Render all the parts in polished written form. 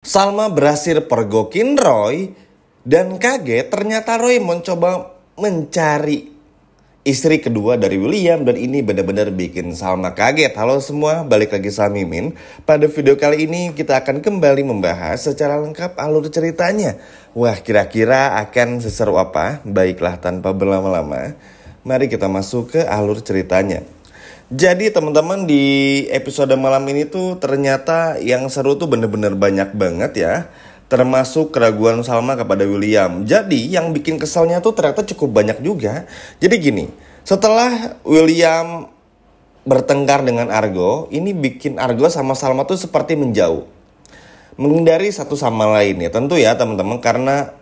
Salma berhasil pergokin Roy dan kaget ternyata Roy mencoba mencari istri kedua dari William dan ini benar-benar bikin Salma kaget. Halo semua, balik lagi sama Mimin. Pada video kali ini kita akan kembali membahas secara lengkap alur ceritanya. Wah, kira-kira akan seseru apa? Baiklah, tanpa berlama-lama, mari kita masuk ke alur ceritanya. Jadi teman-teman, di episode malam ini tuh ternyata yang seru tuh bener-bener banyak banget ya. Termasuk keraguan Salma kepada William. Jadi yang bikin keselnya tuh ternyata cukup banyak juga. Jadi gini, setelah William bertengkar dengan Argo, ini bikin Argo sama Salma tuh seperti menjauh, menghindari satu sama lain ya. Tentu ya teman-teman, karena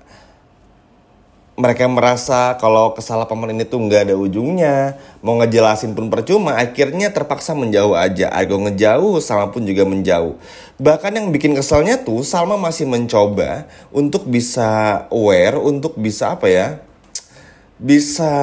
mereka merasa kalau kesalahpahaman ini tuh nggak ada ujungnya, mau ngejelasin pun percuma, akhirnya terpaksa menjauh aja. Argo ngejauh, Salma pun juga menjauh. Bahkan yang bikin keselnya tuh Salma masih mencoba untuk bisa aware, untuk bisa bisa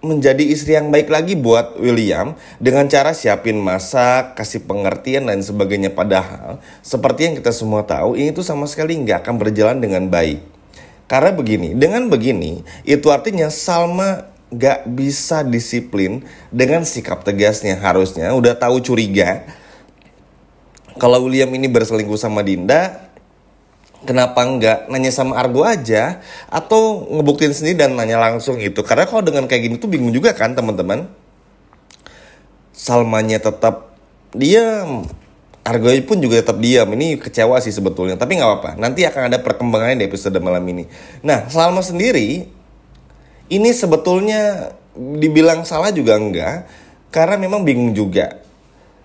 menjadi istri yang baik lagi buat William dengan cara siapin masak, kasih pengertian dan sebagainya. Padahal seperti yang kita semua tahu, ini tuh sama sekali nggak akan berjalan dengan baik. Karena dengan begini, itu artinya Salma gak bisa disiplin dengan sikap tegasnya. Harusnya udah tahu curiga kalau William ini berselingkuh sama Dinda, kenapa nggak nanya sama Argo aja, atau ngebuktiin sendiri dan nanya langsung itu. Karena kalau dengan kayak gini tuh bingung juga kan teman-teman. Salmanya tetap diam, Argo pun juga tetap diam. Ini kecewa sih sebetulnya, tapi nggak apa-apa. Nanti akan ada perkembangannya di episode malam ini. Nah, Salma sendiri ini sebetulnya dibilang salah juga enggak, karena memang bingung juga.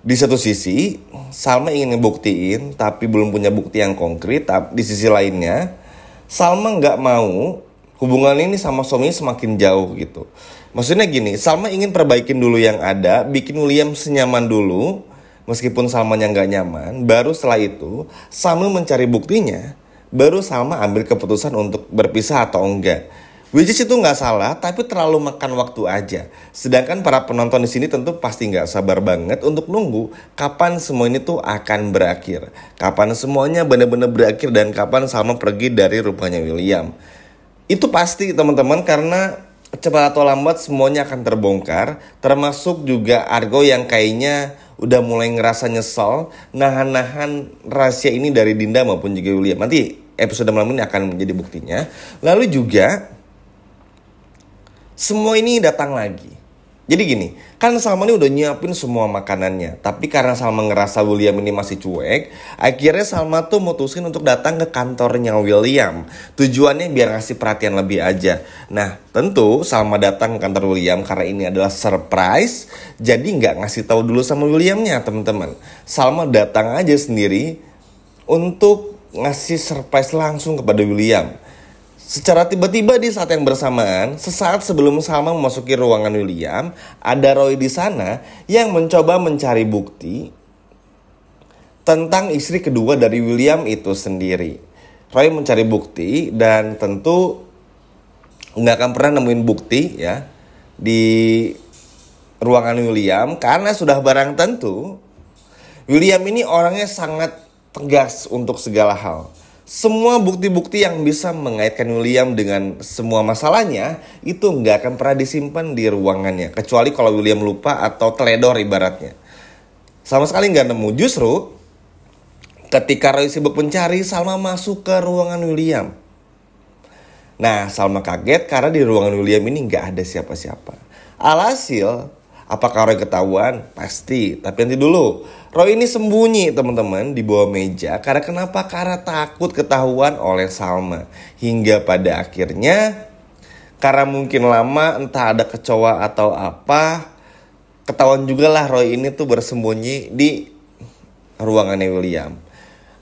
Di satu sisi Salma ingin ngebuktiin tapi belum punya bukti yang konkret. Di sisi lainnya Salma nggak mau hubungan ini sama suaminya semakin jauh gitu. Maksudnya gini, Salma ingin perbaikin dulu yang ada, bikin William senyaman dulu. Meskipun Salmanya nggak nyaman, baru setelah itu Salma mencari buktinya, baru Salma ambil keputusan untuk berpisah atau enggak. Which is itu nggak salah, tapi terlalu makan waktu aja. Sedangkan para penonton di sini tentu pasti nggak sabar banget untuk nunggu kapan semua ini tuh akan berakhir, kapan semuanya benar-benar berakhir dan kapan Salma pergi dari rupanya William. Itu pasti teman-teman, karena cepat atau lambat semuanya akan terbongkar. Termasuk juga Argo yang kayaknya udah mulai ngerasa nyesel nahan-nahan rahasia ini dari Dinda maupun juga William. Nanti episode malam ini akan menjadi buktinya. Lalu juga semua ini datang lagi. Jadi gini, kan Salma ini udah nyiapin semua makanannya, tapi karena Salma ngerasa William ini masih cuek, akhirnya Salma tuh mutusin untuk datang ke kantornya William. Tujuannya biar ngasih perhatian lebih aja. Nah, tentu Salma datang ke kantor William karena ini adalah surprise, jadi nggak ngasih tahu dulu sama Williamnya teman-teman. Salma datang aja sendiri untuk ngasih surprise langsung kepada William. Secara tiba-tiba di saat yang bersamaan, sesaat sebelum Salma memasuki ruangan William, ada Roy di sana yang mencoba mencari bukti tentang istri kedua dari William itu sendiri. Roy mencari bukti dan tentu nggak akan pernah nemuin bukti ya di ruangan William, karena sudah barang tentu William ini orangnya sangat tegas untuk segala hal. Semua bukti-bukti yang bisa mengaitkan William dengan semua masalahnya itu nggak akan pernah disimpan di ruangannya, kecuali kalau William lupa atau teledor ibaratnya. Sama sekali nggak nemu. Justru ketika Roy sibuk mencari, Salma masuk ke ruangan William. Nah, Salma kaget karena di ruangan William ini nggak ada siapa-siapa. Alhasil, apakah Roy ketahuan? Pasti. Tapi nanti dulu. Roy ini sembunyi teman-teman di bawah meja. Karena kenapa? Karena takut ketahuan oleh Salma. Hingga pada akhirnya, karena mungkin lama entah ada kecoa atau apa, ketahuan juga lah Roy ini tuh bersembunyi di ruangannya William.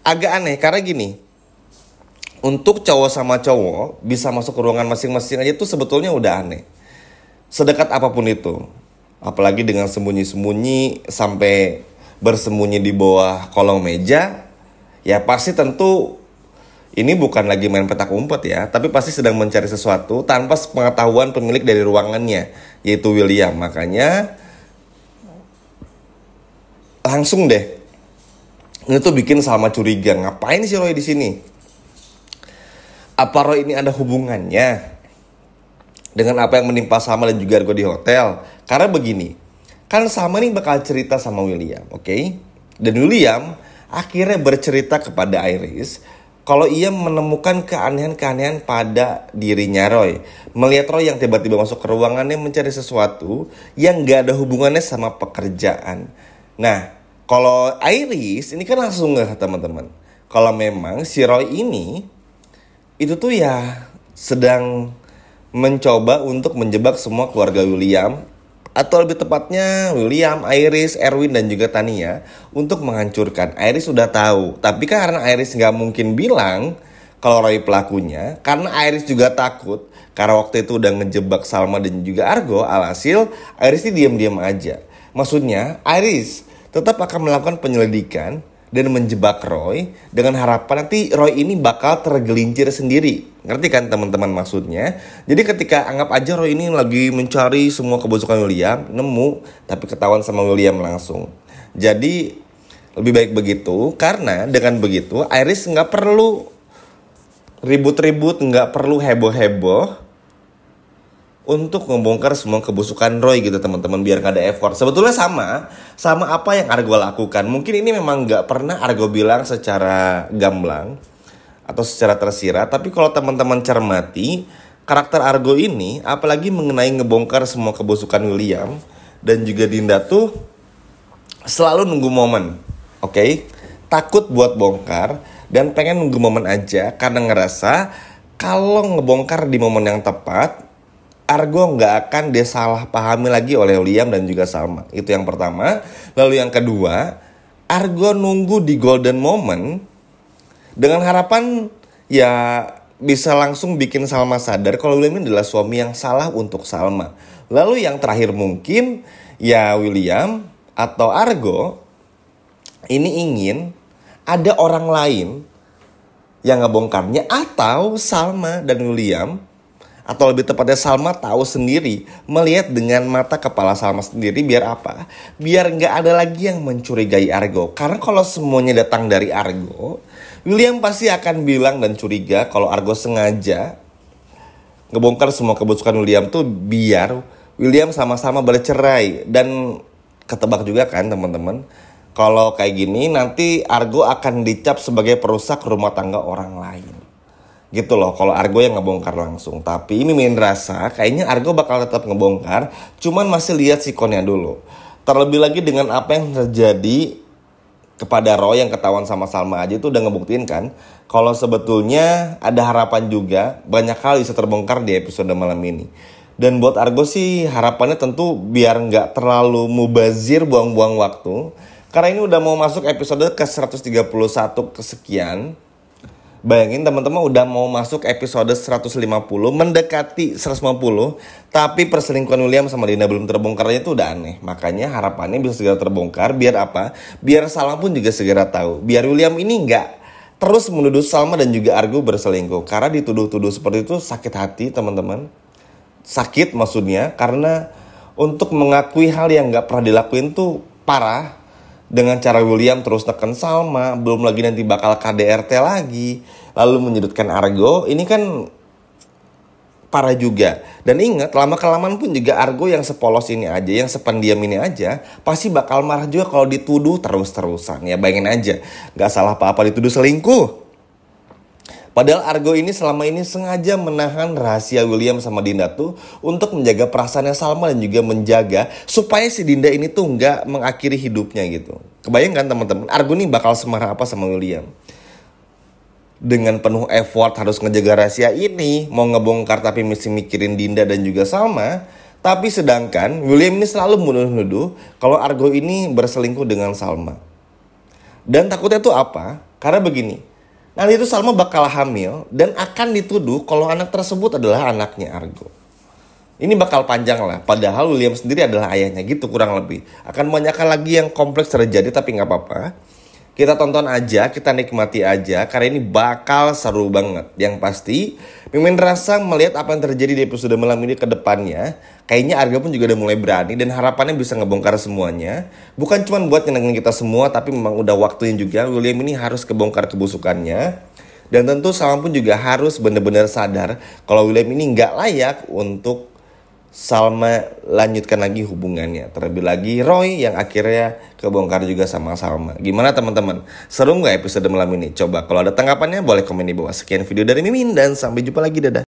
Agak aneh karena gini, untuk cowok sama cowok bisa masuk ke ruangan masing-masing aja tuh sebetulnya udah aneh. Sedekat apapun itu. Apalagi dengan sembunyi-sembunyi sampai bersembunyi di bawah kolong meja, ya pasti tentu ini bukan lagi main petak umpet ya, tapi pasti sedang mencari sesuatu tanpa pengetahuan pemilik dari ruangannya, yaitu William. Makanya langsung deh Ini tuh bikin Salma curiga, ngapain si Roy di sini? Apa Roy ini ada hubungannya dengan apa yang menimpa Salma dan juga Argo di hotel? Karena begini, kan Salma nih bakal cerita sama William, oke? Dan William akhirnya bercerita kepada Iris kalau ia menemukan keanehan-keanehan pada dirinya Roy. Melihat Roy yang tiba-tiba masuk ke ruangannya mencari sesuatu yang gak ada hubungannya sama pekerjaan. Nah, kalau Iris ini kan langsung nggak teman-teman. Kalau memang si Roy ini itu tuh ya sedang mencoba untuk menjebak semua keluarga William, atau lebih tepatnya William, Iris, Erwin dan juga Tania untuk menghancurkan. Iris sudah tahu, tapi kan karena Iris nggak mungkin bilang kalau Roy pelakunya, karena Iris juga takut karena waktu itu udah ngejebak Salma dan juga Argo. Alhasil Iris ini diam-diam aja. Maksudnya Iris tetap akan melakukan penyelidikan dan menjebak Roy dengan harapan nanti Roy ini bakal tergelincir sendiri. Ngerti kan teman-teman maksudnya? Jadi ketika anggap aja Roy ini lagi mencari semua kebusukan William, nemu tapi ketahuan sama William langsung. Jadi lebih baik begitu, karena dengan begitu Iris nggak perlu ribut-ribut, nggak perlu heboh-heboh untuk membongkar semua kebusukan Roy gitu teman-teman, biar gak ada effort. Sebetulnya sama apa yang Argo lakukan. Mungkin ini memang gak pernah Argo bilang secara gamblang atau secara tersirat, tapi kalau teman-teman cermati karakter Argo ini, apalagi mengenai ngebongkar semua kebusukan William dan juga Dinda tuh selalu nunggu momen, oke? Takut buat bongkar dan pengen nunggu momen aja karena ngerasa kalau ngebongkar di momen yang tepat, Argo nggak akan disalah pahami lagi oleh William dan juga Salma. Itu yang pertama. Lalu yang kedua, Argo nunggu di golden moment dengan harapan ya bisa langsung bikin Salma sadar kalau William ini adalah suami yang salah untuk Salma. Lalu yang terakhir mungkin ya William atau Argo ini ingin ada orang lain yang ngebongkarnya, atau Salma dan William, atau lebih tepatnya Salma tahu sendiri, melihat dengan mata kepala Salma sendiri. Biar apa? Biar nggak ada lagi yang mencurigai Argo. Karena kalau semuanya datang dari Argo, William pasti akan bilang dan curiga kalau Argo sengaja ngebongkar semua kebusukan William tuh biar William sama-sama bercerai. Dan ketebak juga kan teman-teman, kalau kayak gini nanti Argo akan dicap sebagai perusak rumah tangga orang lain. Gitu loh kalau Argo yang ngebongkar langsung. Tapi mimin rasa kayaknya Argo bakal tetap ngebongkar, cuman masih lihat sikonnya dulu. Terlebih lagi dengan apa yang terjadi kepada Roy yang ketahuan sama Salma aja itu udah ngebuktiin kan kalau sebetulnya ada harapan juga banyak hal bisa terbongkar di episode malam ini. Dan buat Argo sih harapannya tentu biar nggak terlalu mubazir buang-buang waktu, karena ini udah mau masuk episode ke 131 kesekian. Bayangin teman-teman udah mau masuk episode 150, mendekati 150, tapi perselingkuhan William sama Dinda belum terbongkarnya itu udah aneh. Makanya harapannya bisa segera terbongkar, biar apa? Biar Salma pun juga segera tahu. Biar William ini nggak terus menuduh Salma dan juga Argo berselingkuh. Karena dituduh-tuduh seperti itu sakit hati teman-teman. Sakit maksudnya, karena untuk mengakui hal yang nggak pernah dilakuin tuh parah. Dengan cara William terus neken Salma, belum lagi nanti bakal KDRT lagi, lalu menyudutkan Argo, ini kan parah juga. Dan ingat, lama-kelamaan pun juga Argo yang sepolos ini aja, yang sependiam ini aja, pasti bakal marah juga kalau dituduh terus-terusan. Ya bayangin aja, gak salah apa-apa dituduh selingkuh. Padahal Argo ini selama ini sengaja menahan rahasia William sama Dinda tuh untuk menjaga perasaannya Salma dan juga menjaga supaya si Dinda ini tuh nggak mengakhiri hidupnya gitu. Kebayang kan teman-teman, Argo nih bakal semarah apa sama William? Dengan penuh effort harus ngejaga rahasia ini, mau ngebongkar tapi mesti mikirin Dinda dan juga Salma. Tapi sedangkan William ini selalu menuduh kalau Argo ini berselingkuh dengan Salma. Dan takutnya tuh apa? Karena begini, nanti itu Salma bakal hamil dan akan dituduh kalau anak tersebut adalah anaknya Argo. Ini bakal panjang lah, padahal William sendiri adalah ayahnya gitu kurang lebih. Akan banyak lagi yang kompleks terjadi, tapi gak apa-apa. Kita tonton aja, kita nikmati aja, karena ini bakal seru banget. Yang pasti, Mimin rasa melihat apa yang terjadi di episode malam ini ke depannya, kayaknya Arga pun juga udah mulai berani dan harapannya bisa ngebongkar semuanya. Bukan cuma buat nyenengin kita semua, tapi memang udah waktunya juga William ini harus kebongkar kebusukannya. Dan tentu Salma pun juga harus benar-benar sadar kalau William ini nggak layak untuk Salma lanjutkan lagi hubungannya. Terlebih lagi Roy yang akhirnya kebongkar juga sama Salma. Gimana teman-teman? Seru nggak episode malam ini? Coba kalau ada tanggapannya boleh komen di bawah. Sekian video dari Mimin dan sampai jumpa lagi. Dadah.